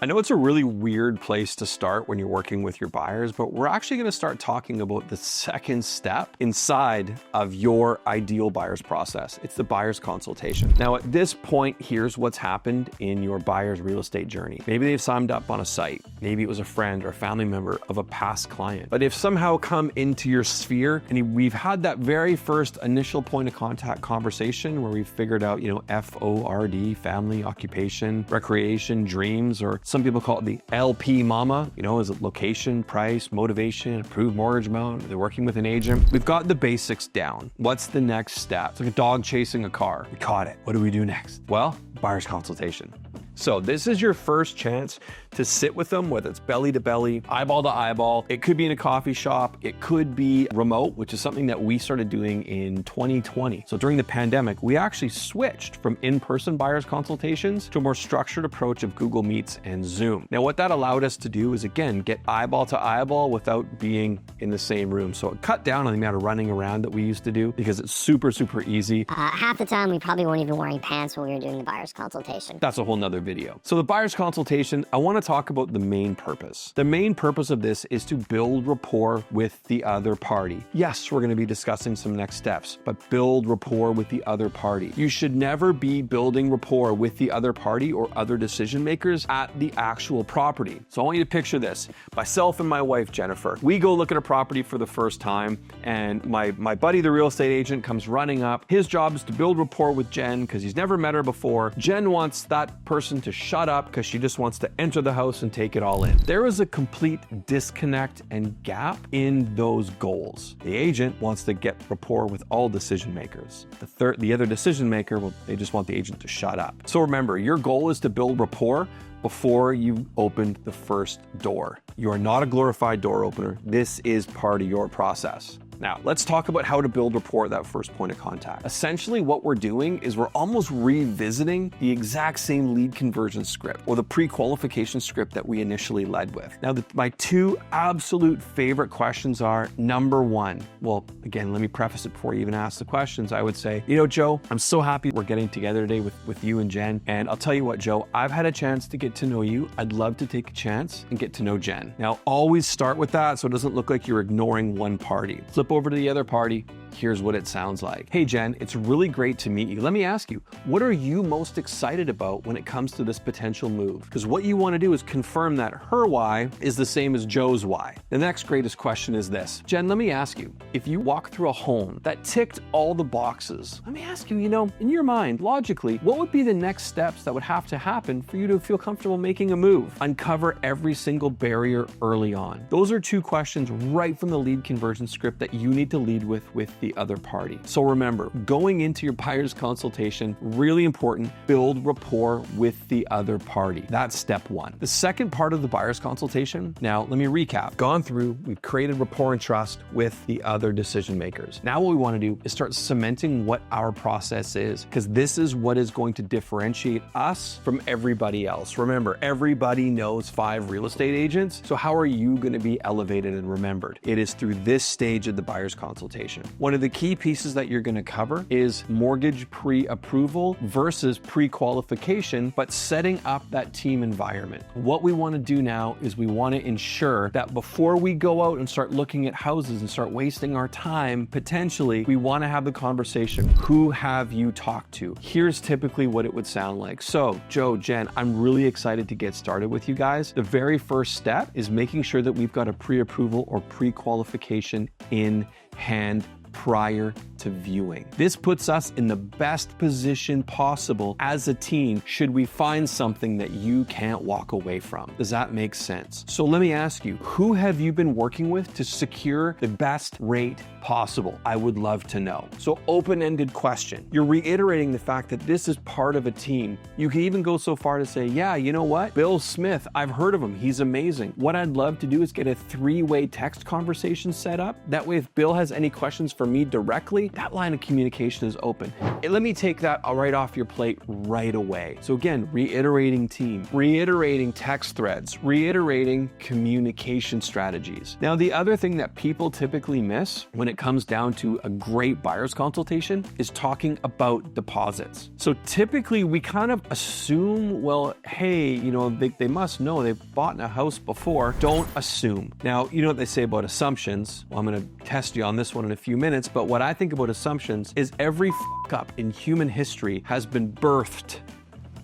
I know it's a really weird place to start when you're working with your buyers, but we're actually going to start talking about the second step inside of your ideal buyer's process. It's the buyer's consultation. Now, at this point, here's what's happened in your buyer's real estate journey. Maybe they've signed up on a site. Maybe it was a friend or family member of a past client. But if somehow come into your sphere and we've had that very first initial point of contact conversation where we've figured out, FORD, family, occupation, recreation, dreams, or some people call it the LP mama, is it location, price, motivation, approved mortgage amount, they're working with an agent. We've got the basics down. What's the next step? It's like a dog chasing a car. We caught it. What do we do next? Well, buyer's consultation. So this is your first chance to sit with them, whether it's belly to belly, eyeball to eyeball. It could be in a coffee shop. It could be remote, which is something that we started doing in 2020. So during the pandemic, we actually switched from in-person buyer's consultations to a more structured approach of Google Meets and Zoom. Now, what that allowed us to do is, again, get eyeball to eyeball without being in the same room. So it cut down on the amount of running around that we used to do because it's super, super easy. Half the time, we probably weren't even wearing pants when we were doing the buyer's consultation. That's a whole nother video. So the buyer's consultation, I want to talk about the main purpose. The main purpose of this is to build rapport with the other party. Yes, we're going to be discussing some next steps, but build rapport with the other party. You should never be building rapport with the other party or other decision makers at the actual property. So I want you to picture this. Myself and my wife, Jennifer, we go look at a property for the first time, and my buddy, the real estate agent, comes running up. His job is to build rapport with Jen because he's never met her before. Jen wants that person to shut up because she just wants to enter the house and take it all in. There is a complete disconnect and gap in those goals. The agent wants to get rapport with all decision makers. The other decision maker, well, they just want the agent to shut up. So remember, your goal is to build rapport before you open the first door. You are not a glorified door opener. This is part of your process. Now, let's talk about how to build rapport at that first point of contact. Essentially, what we're doing is we're almost revisiting the exact same lead conversion script or the pre-qualification script that we initially led with. Now, my two absolute favorite questions are, number one, well, again, let me preface it before you even ask the questions. I would say, Joe, I'm so happy we're getting together today with you and Jen. And I'll tell you what, Joe, I've had a chance to get to know you. I'd love to take a chance and get to know Jen. Now, always start with that so it doesn't look like you're ignoring one party. Flip over to the other party. Here's what it sounds like. Hey, Jen, it's really great to meet you. Let me ask you, what are you most excited about when it comes to this potential move? Because what you want to do is confirm that her why is the same as Joe's why. The next greatest question is this. Jen, let me ask you, if you walk through a home that ticked all the boxes, let me ask you, in your mind, logically, what would be the next steps that would have to happen for you to feel comfortable making a move? Uncover every single barrier early on. Those are two questions right from the lead conversion script that you need to lead with the other party. So remember, going into your buyer's consultation, really important, build rapport with the other party. That's step one. The second part of the buyer's consultation, now let me recap. Gone through, we've created rapport and trust with the other decision makers. Now what we want to do is start cementing what our process is, because this is what is going to differentiate us from everybody else. Remember, everybody knows 5 real estate agents. So how are you going to be elevated and remembered? It is through this stage of the buyer's consultation. One of the key pieces that you're going to cover is mortgage pre-approval versus pre-qualification, but setting up that team environment. What we want to do now is we want to ensure that before we go out and start looking at houses and start wasting our time, potentially, we want to have the conversation. Who have you talked to? Here's typically what it would sound like. So, Joe, Jen, I'm really excited to get started with you guys. The very first step is making sure that we've got a pre-approval or pre-qualification in hand prior to viewing. This puts us in the best position possible as a team should we find something that you can't walk away from. Does that make sense? So let me ask you, who have you been working with to secure the best rate possible? I would love to know. So open-ended question. You're reiterating the fact that this is part of a team. You can even go so far to say, yeah, you know what? Bill Smith, I've heard of him. He's amazing. What I'd love to do is get a 3-way text conversation set up. That way, if Bill has any questions for me directly, that line of communication is open. Let me take that right off your plate right away. So again, reiterating team, reiterating text threads, reiterating communication strategies. Now, the other thing that people typically miss when it comes down to a great buyer's consultation is talking about deposits. So typically we kind of assume, well, hey, you know, they must know they've bought a house before. Don't assume. Now, you know what they say about assumptions. Well, I'm going to test you on this one in a few minutes, but what I think about assumptions is every up in human history has been birthed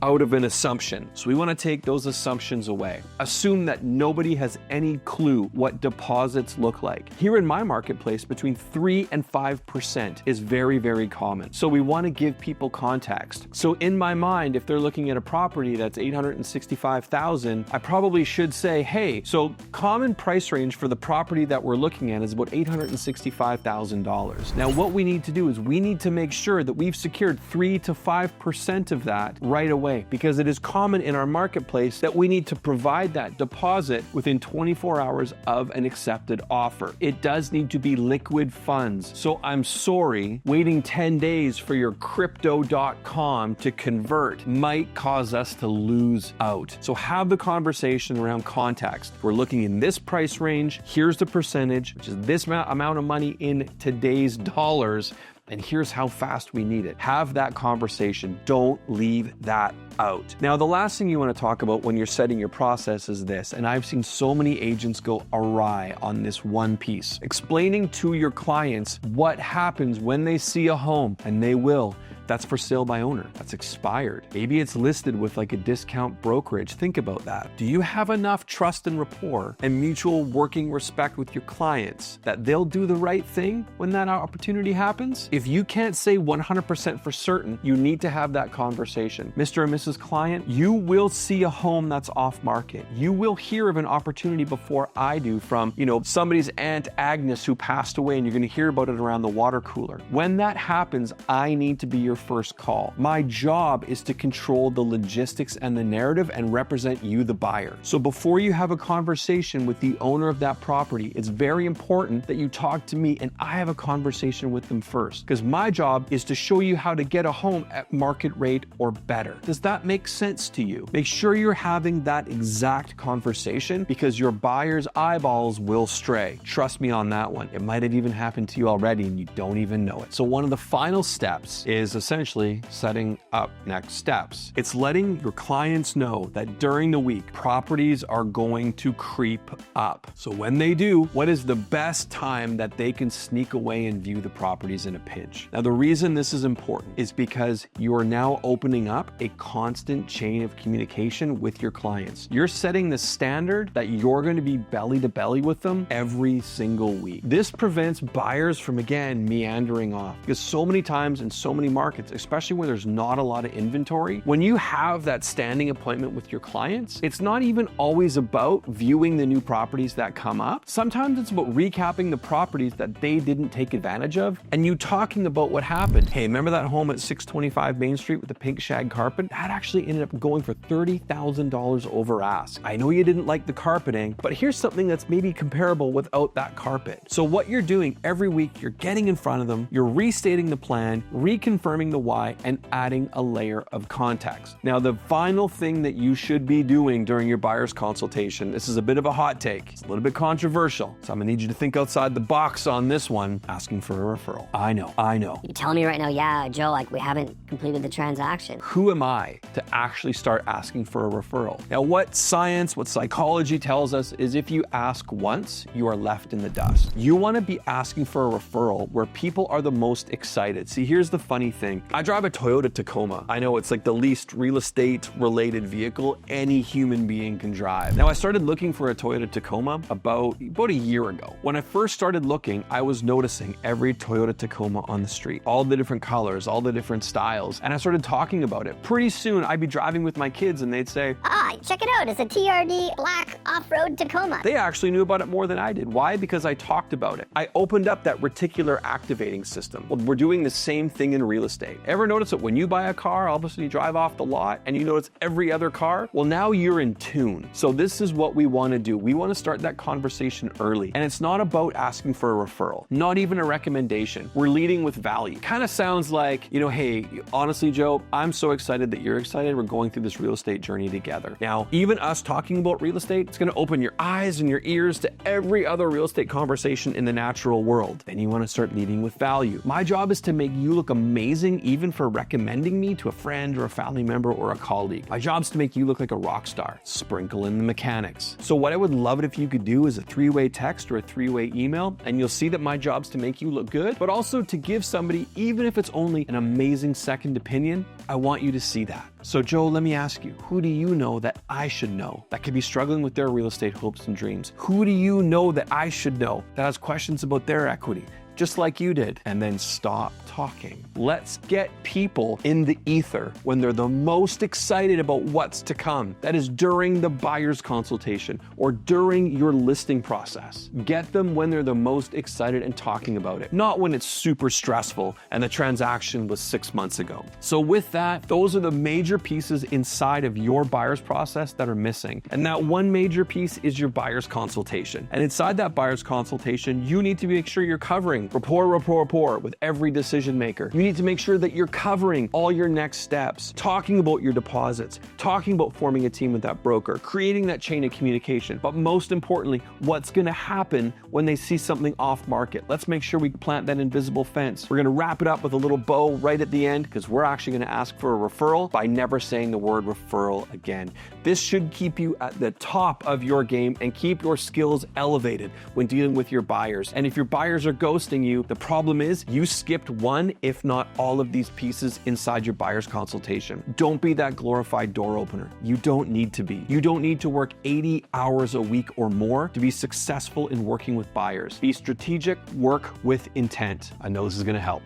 out of an assumption. So we want to take those assumptions away. Assume that nobody has any clue what deposits look like. Here in my marketplace, between 3 and 5% is very, very common. So we want to give people context. So in my mind, if they're looking at a property that's $865,000, I probably should say, hey, so common price range for the property that we're looking at is about $865,000. Now, what we need to do is we need to make sure that we've secured 3 to 5% of that right away, because it is common in our marketplace that we need to provide that deposit within 24 hours of an accepted offer. It does need to be liquid funds. So I'm sorry, waiting 10 days for your crypto.com to convert might cause us to lose out. So have the conversation around context. We're looking in this price range. Here's the percentage, which is this amount of money in today's dollars. And here's how fast we need it. Have that conversation. Don't leave that out. Now, the last thing you want to talk about when you're setting your process is this, and I've seen so many agents go awry on this one piece. Explaining to your clients what happens when they see a home, and they will. That's for sale by owner. That's expired. Maybe it's listed with like a discount brokerage. Think about that. Do you have enough trust and rapport and mutual working respect with your clients that they'll do the right thing when that opportunity happens? If you can't say 100% for certain, you need to have that conversation. Mr. and Mrs. Client, you will see a home that's off market. You will hear of an opportunity before I do from, somebody's Aunt Agnes who passed away, and you're going to hear about it around the water cooler. When that happens, I need to be your first call. My job is to control the logistics and the narrative and represent you, the buyer. So before you have a conversation with the owner of that property, it's very important that you talk to me and I have a conversation with them first, because my job is to show you how to get a home at market rate or better. Does that make sense to you? Make sure you're having that exact conversation, because your buyer's eyeballs will stray. Trust me on that one. It might have even happened to you already and you don't even know it. So one of the final steps is essentially setting up next steps. It's letting your clients know that during the week, properties are going to creep up. So when they do, what is the best time that they can sneak away and view the properties in a pinch? Now, the reason this is important is because you are now opening up a constant chain of communication with your clients. You're setting the standard that you're going to be belly to belly with them every single week. This prevents buyers from, again, meandering off, because so many times in so many markets, especially when there's not a lot of inventory, when you have that standing appointment with your clients, it's not even always about viewing the new properties that come up. Sometimes it's about recapping the properties that they didn't take advantage of and you talking about what happened. Hey, remember that home at 625 Main Street with the pink shag carpet? That actually ended up going for $30,000 over ask. I know you didn't like the carpeting, but here's something that's maybe comparable without that carpet. So what you're doing every week, you're getting in front of them, you're restating the plan, reconfirming the why, and adding a layer of context. Now, the final thing that you should be doing during your buyer's consultation, this is a bit of a hot take, it's a little bit controversial, so I'm gonna need you to think outside the box on this one, asking for a referral. I know. You telling me right now, yeah, Joe, like we haven't completed the transaction. Who am I to actually start asking for a referral? Now, what science, what psychology tells us is if you ask once, you are left in the dust. You wanna be asking for a referral where people are the most excited. See, here's the funny thing. I drive a Toyota Tacoma. I know it's like the least real estate related vehicle any human being can drive. Now, I started looking for a Toyota Tacoma about a year ago. When I first started looking, I was noticing every Toyota Tacoma on the street, all the different colors, all the different styles, and I started talking about it. Pretty soon soon I'd be driving with my kids and they'd say, Ah, check it out, it's a TRD black off-road Tacoma. they actually knew about it more than I did. Why? Because I talked about it. I opened up that reticular activating system. Well, we're doing the same thing in real estate. Ever notice that when you buy a car, all of a sudden you drive off the lot and you notice every other car? Well, now you're in tune. So this is what we want to do. We want to start that conversation early. And it's not about asking for a referral, not even a recommendation. We're leading with value. Kind of sounds like, hey, honestly, Joe, I'm so excited that you're excited. We're going through this real estate journey together. Now, even us talking about real estate, it's going to open your eyes and your ears to every other real estate conversation in the natural world. Then you want to start leading with value. My job is to make you look amazing, even for recommending me to a friend or a family member or a colleague. My job is to make you look like a rock star. Sprinkle in the mechanics. So what I would love it if you could do is a 3-way text or a 3-way email, and you'll see that my job's to make you look good, but also to give somebody, even if it's only an amazing second opinion, I want you to see that. So Joe, let me ask you, who do you know that I should know that could be struggling with their real estate hopes and dreams? Who do you know that I should know that has questions about their equity, just like you did? And then stop talking. Let's get people in the ether when they're the most excited about what's to come. That is during the buyer's consultation or during your listing process. Get them when they're the most excited and talking about it, not when it's super stressful and the transaction was 6 months ago. So with that, those are the major pieces inside of your buyer's process that are missing. And that one major piece is your buyer's consultation. And inside that buyer's consultation, you need to make sure you're covering rapport with every decision maker. You need to make sure that you're covering all your next steps, talking about your deposits, talking about forming a team with that broker, creating that chain of communication, but most importantly, what's going to happen when they see something off market. Let's make sure we plant that invisible fence. We're going to wrap it up with a little bow right at the end because we're actually going to ask for a referral by never saying the word referral again. This should keep you at the top of your game and keep your skills elevated when dealing with your buyers. And if your buyers are ghosting you, the problem is you skipped one, if not all of these pieces inside your buyer's consultation. Don't be that glorified door opener. You don't need to be. You don't need to work 80 hours a week or more to be successful in working with buyers. Be strategic, work with intent. I know this is going to help.